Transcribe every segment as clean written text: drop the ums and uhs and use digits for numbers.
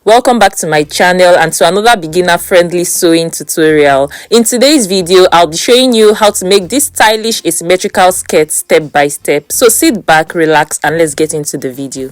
Welcome back to my channel and to another beginner friendly sewing tutorial. In today's video, I'll be showing you how to make this stylish asymmetrical skirt step by step. So sit back, relax, and let's get into the video.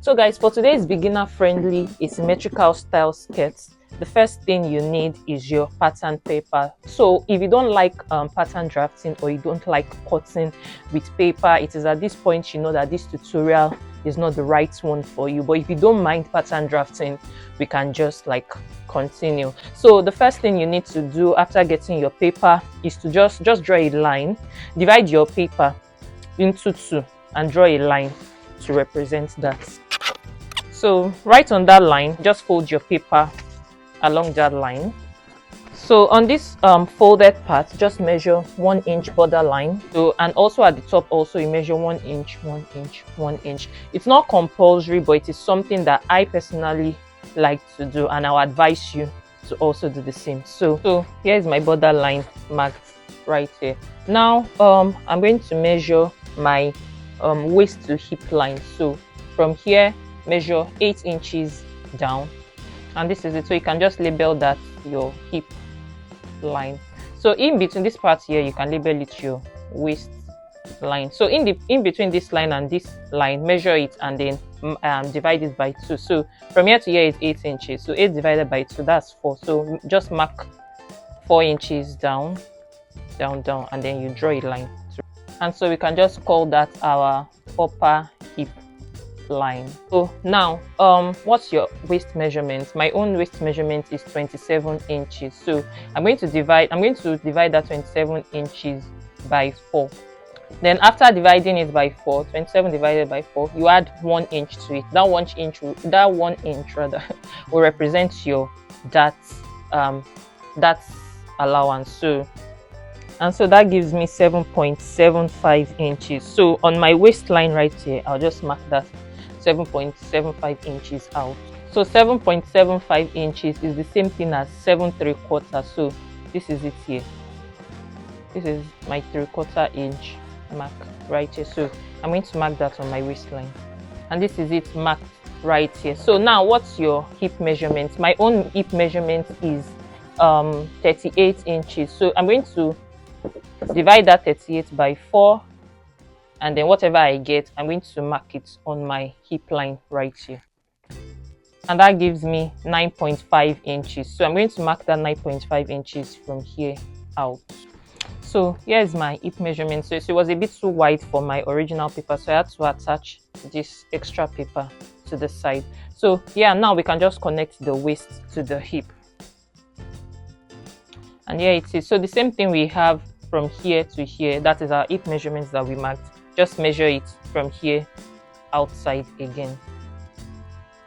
So guys, for today's beginner friendly asymmetrical style skirts, the first thing you need is your pattern paper. So if you don't like pattern drafting or you don't like cutting with paper, it is at this point you know that this tutorial is not the right one for you. But if you don't mind pattern drafting, we can just continue. So the first thing you need to do after getting your paper is to just draw a line, divide your paper into two and draw a line to represent that. So right on that line, just fold your paper along that line. So on this folded part, just measure 1 inch border line. So, and also at the top also you measure 1 inch, 1 inch, 1 inch. It's not compulsory, but it is something that I personally like to do, and I'll advise you to also do the same. So here's my border line marked right here. Now I'm going to measure my waist to hip line. So from here, measure 8 inches down, and this is it. So you can just label that your hip line. So in between this part here, you can label it your waist line. So in between this line and this line, measure it and then divide it by 2. So from here to here is 8 inches. So 8 divided by 2, that's 4. So just mark 4 inches down, down, down, and then you draw a line. And so we can just call that our upper hip line. So now what's your waist measurement? My own waist measurement is 27 inches. So I'm going to divide that 27 inches by 4. Then after dividing it by 4, 27 divided by 4, you add 1 inch to it. That 1 inch will represent your that's allowance. So that gives me 7.75 inches. So on my waistline right here, I'll just mark that 7.75 inches out. So 7.75 inches is the same thing as 7 3/4. So this is it here. This is my 3/4 inch mark right here. So I'm going to mark that on my waistline, and this is it marked right here. So now what's your hip measurement? My own hip measurement is 38 inches. So I'm going to divide that 38 by 4, and then whatever I get, I'm going to mark it on my hip line right here, and that gives me 9.5 inches. So I'm going to mark that 9.5 inches from here out. So here's my hip measurement. So it was a bit too wide for my original paper, so I had to attach this extra paper to the side. So yeah, now we can just connect the waist to the hip, and here it is. So the same thing we have from here to here, that is our hip measurements that we marked. Just measure it from here outside again.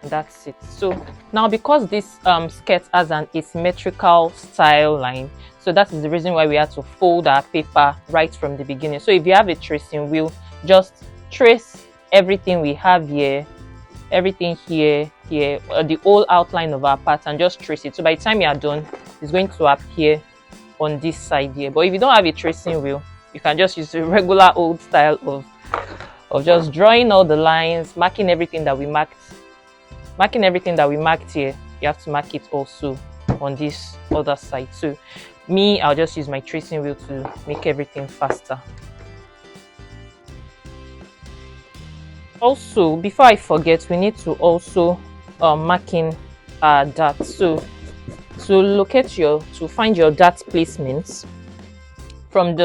That's it. So now, because this skirt has an asymmetrical style line, so that is the reason why we had to fold our paper right from the beginning. So if you have a tracing wheel, just trace everything we have here, everything here, the whole outline of our pattern, just trace it. So by the time you are done, it's going to appear on this side here. But if you don't have a tracing wheel, you can just use the regular old style of just drawing all the lines, marking everything that we marked here. You have to mark it also on this other side. So me, I'll just use my tracing wheel to make everything faster. Also, before I forget, we need to also marking our dart. So to find your dart placements from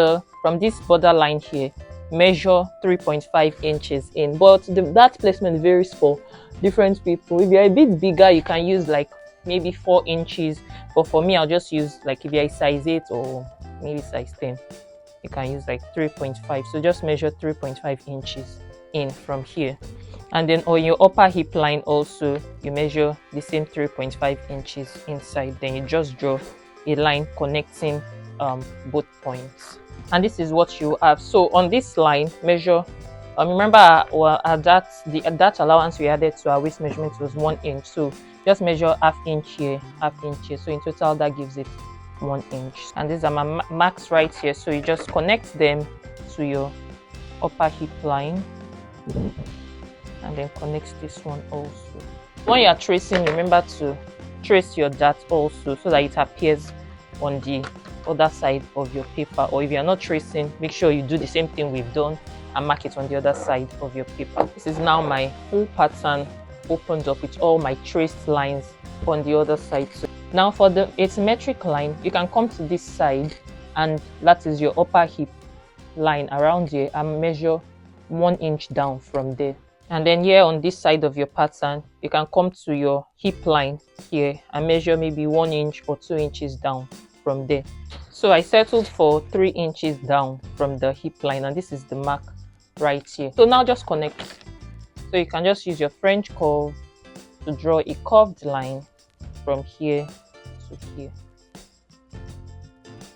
this border line here, measure 3.5 inches in. But the dart placement varies for different people. If you're a bit bigger, you can use like maybe 4 inches, but for me, I'll just use, like, if you're a size 8 or maybe size 10, you can use like 3.5. So just measure 3.5 inches in from here, and then on your upper hip line also, you measure the same 3.5 inches inside. Then you just draw a line connecting both points, and this is what you have. So on this line, measure remember the dart allowance we added to our waist measurement was 1 inch. So just measure half inch here, half inch here. So in total, that gives it 1 inch. And these are my marks right here. So you just connect them to your upper hip line, and then connect this one also. When you are tracing, remember to trace your dart also so that it appears on the other side of your paper, or if you are not tracing, make sure you do the same thing we've done and mark it on the other side of your paper. This is now my full pattern opened up with all my traced lines on the other side. So now for the asymmetric line, you can come to this side, and that is your upper hip line around here, and measure 1 inch down from there. And then here on this side of your pattern, you can come to your hip line here and measure maybe 1 inch or 2 inches down from there. So I settled for 3 inches down from the hip line, and this is the mark right here. So now just connect. So you can just use your French curve to draw a curved line from here to here.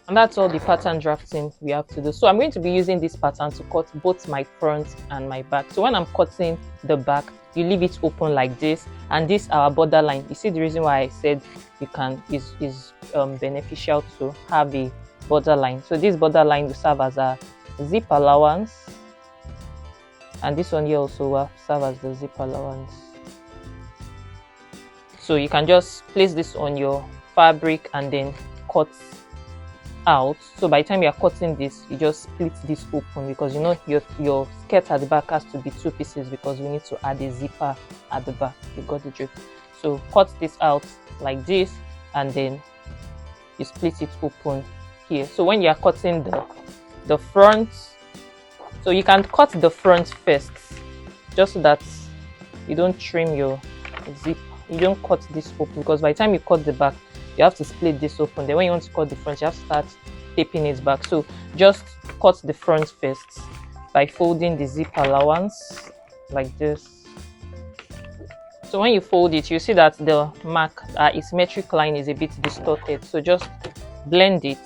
And that's all the pattern drafting we have to do. So I'm going to be using this pattern to cut both my front and my back. So when I'm cutting the back, you leave it open like this, and this our borderline. You see the reason why I said you can is beneficial to have a borderline. So this borderline will serve as a zip allowance, and this one here also will serve as the zip allowance. So you can just place this on your fabric and then cut out. So by the time you are cutting this, you just split this open, because you know your skirt at the back has to be 2 pieces, because we need to add a zipper at the back. You got the drift. So cut this out like this, and then you split it open here. So when you are cutting the front, so you can cut the front first, just so that you don't trim your zip. You don't cut this open, because by the time you cut the back, you have to split this open. Then when you want to cut the front, you have to start taping it back. So just cut the front first by folding the zip allowance like this. So when you fold it, you see that the mark asymmetric line is a bit distorted. So just blend it.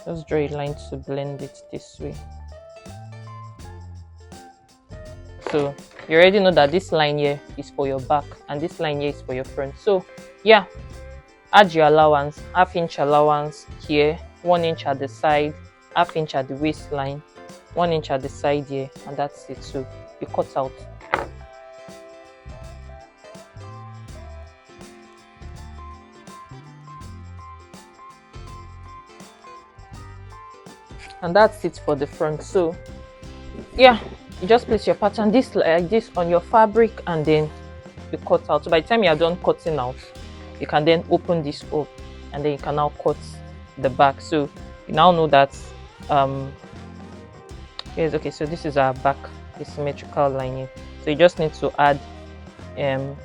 Just draw a line to blend it this way. So you already know that this line here is for your back and this line here is for your front. So yeah, add your allowance, 1/2 inch allowance here, 1 inch at the side, 1/2 inch at the waistline, 1 inch at the side here, and that's it. So you cut out. And that's it for the front. So yeah, you just place your pattern this like this on your fabric, and then you cut out. So by the time you are done cutting out, you can then open this up, and then you can now cut the back. So you now know that yes, okay, so this is our back, the symmetrical line here. So you just need to add a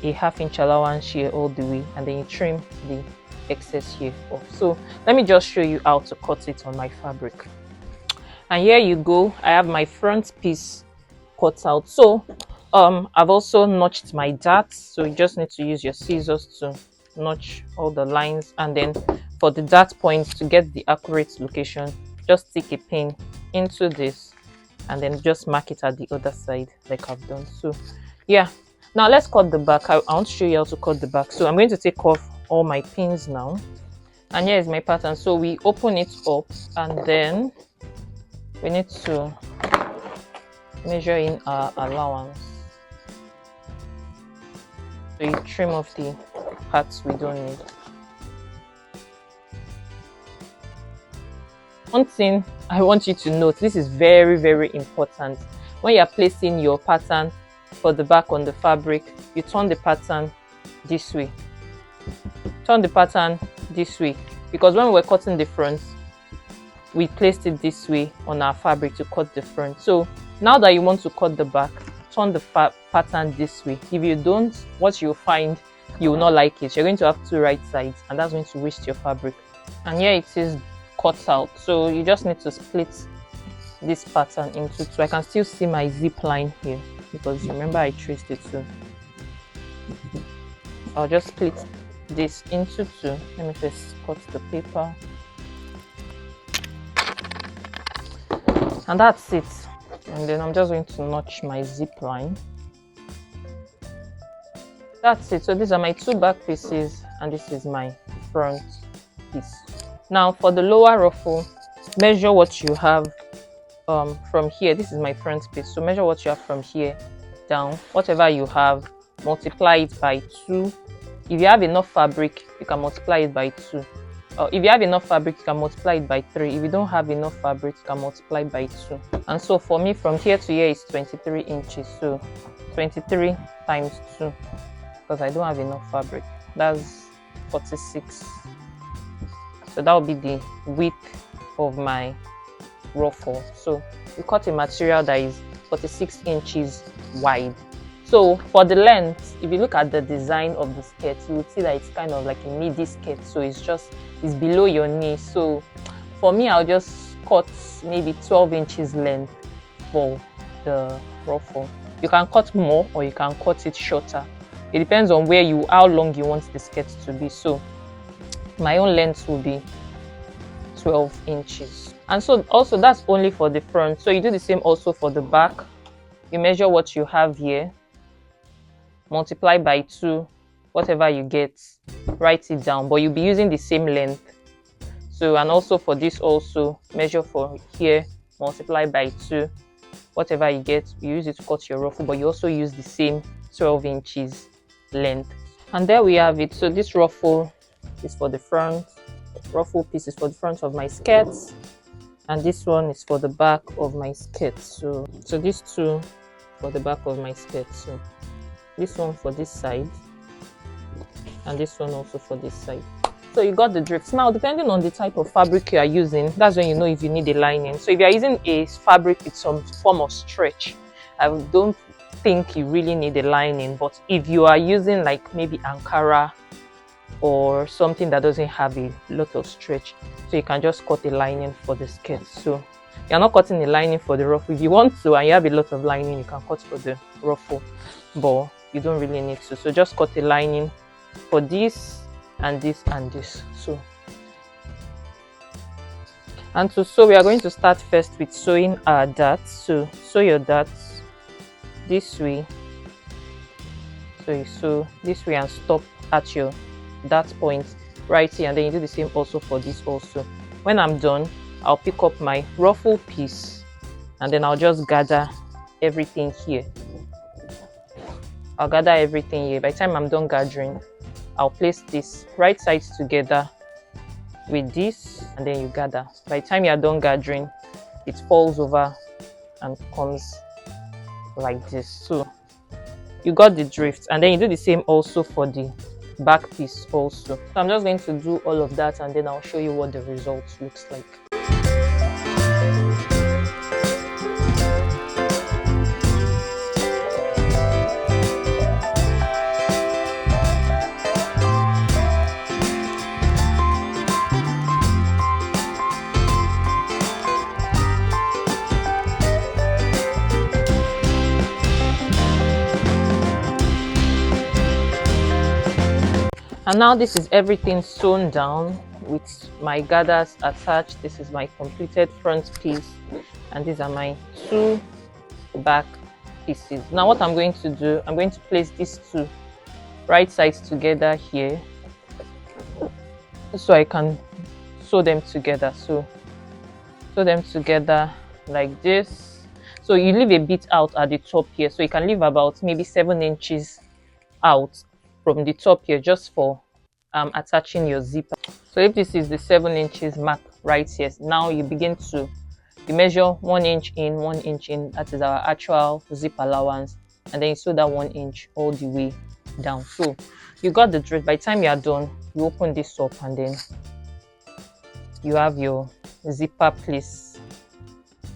1/2 inch allowance here all the way, and then you trim the excess here off. So let me just show you how to cut it on my fabric. And here you go, I have my front piece cut out. So I've also notched my darts, so you just need to use your scissors to notch all the lines, and then for the dart points, to get the accurate location, just stick a pin into this and then just mark it at the other side like I've done. So yeah, now let's cut the back. I want to show you how to cut the back. So I'm going to take off all my pins now, and here is my pattern. So we open it up, and then we need to measure in our allowance. So you trim off the parts we don't need. One thing I want you to note, this is very, very important. When you are placing your pattern for the back on the fabric, you turn the pattern this way. Turn the pattern this way, because when we're cutting the front, we placed it this way on our fabric to cut the front. So now that you want to cut the back, turn the pattern this way. If you don't, what you'll find, you will not like it. You're going to have 2 right sides, and that's going to waste your fabric. And here it is cut out. So you just need to split this pattern into 2. I can still see my zip line here, because remember I traced it too. I'll just split this into 2. Let me first cut the paper. And that's it. And then I'm just going to notch my zip line. That's it. So these are my 2 back pieces, and this is my front piece. Now for the lower ruffle, measure what you have from here, this is my front piece, so measure what you have from here down. Whatever you have, multiply it by 2. If you have enough fabric, you can multiply it by 2. If you have enough fabric, you can multiply it by 3. If you don't have enough fabric, you can multiply by 2. And so for me, from here to here is 23 inches. So 23 times 2, because I don't have enough fabric. That's 46. So that will be the width of my ruffle. So we cut a material that is 46 inches wide. So for the length, if you look at the design of the skirt, you will see that it's kind of like a midi skirt. So it's below your knee. So for me, I'll just cut maybe 12 inches length for the ruffle. You can cut more or you can cut it shorter. It depends on how long you want the skirt to be. So my own length will be 12 inches. And so also that's only for the front. So you do the same also for the back. You measure what you have here, multiply by 2, whatever you get, write it down, but you'll be using the same length. So, and also for this also, measure for here, multiply by 2, whatever you get, you use it to cut your ruffle, but you also use the same 12 inches length. And there we have it. So this ruffle is for the front, ruffle piece is for the front of my skirt, and this one is for the back of my skirt. So these two for the back of my skirt. So this one for this side, and this one also for this side. So you got the drift. Now, depending on the type of fabric you are using, that's when you know if you need a lining. So if you are using a fabric with some form of stretch, I don't think you really need a lining. But if you are using like maybe Ankara or something that doesn't have a lot of stretch, so you can just cut a lining for the skirt. So you're not cutting a lining for the ruffle. If you want to and you have a lot of lining, you can cut for the ruffle, but you don't really need to. So just cut a lining for this and this and this. So and to sew, we are going to start first with sewing our darts. So sew your darts this way. So you sew this way and stop at your dart point right here, and then you do the same also for this also. When I'm done, I'll pick up my ruffle piece and then I'll just gather everything here. I'll gather everything here. By the time I'm done gathering, I'll place this right sides together with this, and then you gather. By the time you're done gathering, it falls over and comes like this. So you got the drift, and then you do the same also for the back piece also. So I'm just going to do all of that, and then I'll show you what the result looks like. And now this is everything sewn down with my gathers attached. This is my completed front piece, and these are my 2 back pieces. Now what I'm going to do, I'm going to place these 2 right sides together here so I can sew them together. So sew them together like this. So you leave a bit out at the top here, so you can leave about maybe 7 inches out from the top here, just for attaching your zipper. So if this is the 7 inches mark right here, now you begin to measure 1 inch in, 1 inch in. That is our actual zip allowance, and then you sew that 1 inch all the way down. So you got the drift. By the time you are done, you open this up, and then you have your zipper place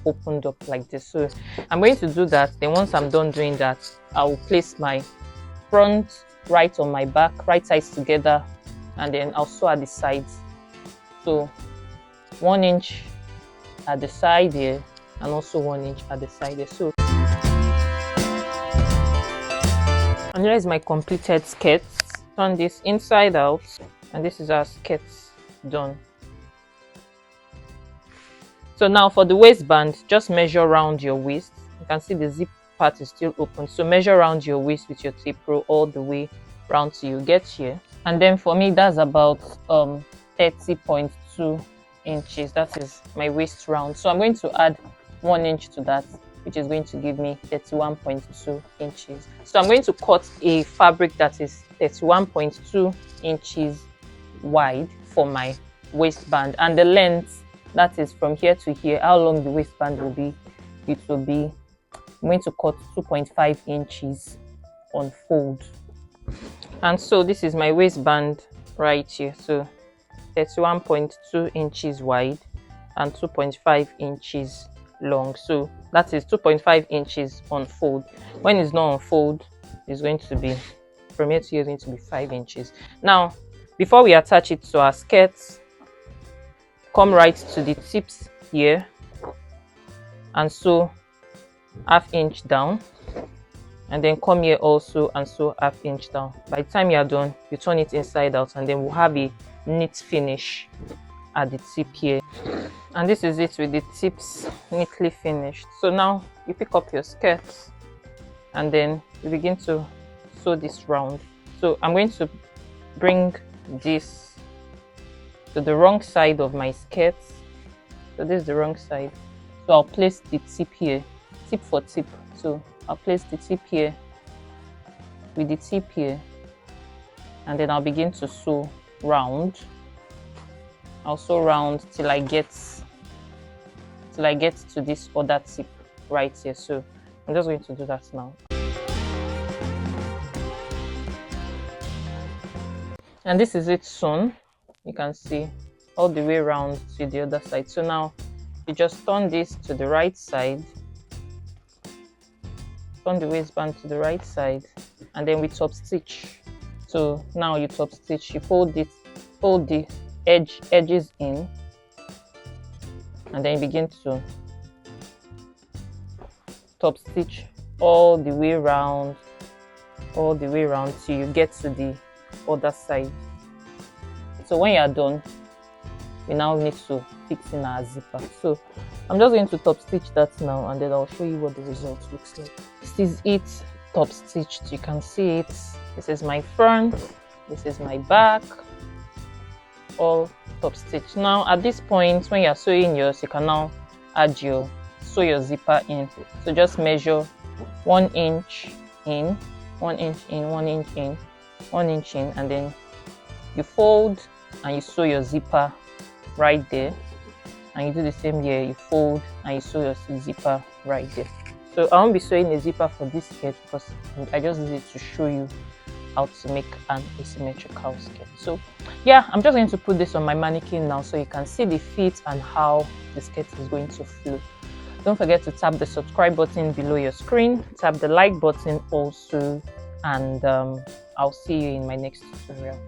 opened up like this. So I'm going to do that. Then once I'm done doing that, I will place my front right on my back, right sides together, and then I'll sew at the sides. So 1 inch at the side here, and also 1 inch at the side here. So, and here is my completed skirt. Turn this inside out, and this is our skirt done. So now for the waistband, just measure around your waist. You can see the zip part is still open, so measure around your waist with your tape roll all the way round till you get here. And then for me, that's about 30.2 inches. That is my waist round. So I'm going to add 1 inch to that, which is going to give me 31.2 inches. So I'm going to cut a fabric that is 31.2 inches wide for my waistband, and the length, that is from here to here, how long the waistband will be, it will be, I'm going to cut 2.5 inches on fold. And so this is my waistband right here, so 31.2 inches wide and 2.5 inches long. So that is 2.5 inches on fold. When it's not on fold, it's going to be, from here to here, is going to be 5 inches. Now, before we attach it to our skirts, come right to the tips here and sew ½ inch down, and then come here also and sew ½ inch down. By the time you are done, you turn it inside out, and then we'll have a neat finish at the tip here. And this is it with the tips neatly finished. So now you pick up your skirts and then you begin to sew this round. So I'm going to bring this to the wrong side of my skirt. So this is the wrong side. So I'll place the tip here, tip for tip. So I'll place the tip here with the tip here, and then I'll begin to sew round. I'll sew round till I get to this other tip right here. So I'm just going to do that now. And this is it sewn. You can see all the way around to the other side. So now you just turn this to the right side, turn the waistband to the right side, and then we top stitch. So now you top stitch, you fold the edges in, and then you begin to top stitch all the way around till you get to the other side. So when you are done, we now need to fix in our zipper. So I'm just going to top stitch that now, and then I'll show you what the result looks like. This is it top stitched. You can see it. This is my front, this is my back, all top stitch. Now at this point, when you're sewing yours, you can now sew your zipper in. So just measure 1 inch in, 1 inch in, 1 inch in, 1 inch in, and then you fold and you sew your zipper right there, and you do the same here. You fold and you sew your zipper right there. So I won't be sewing a zipper for this skirt because I just did it to show you how to make an asymmetrical skirt. So yeah, I'm just going to put this on my mannequin now so you can see the fit and how the skirt is going to flow. Don't forget to tap the subscribe button below your screen, tap the like button also, and I'll see you in my next tutorial.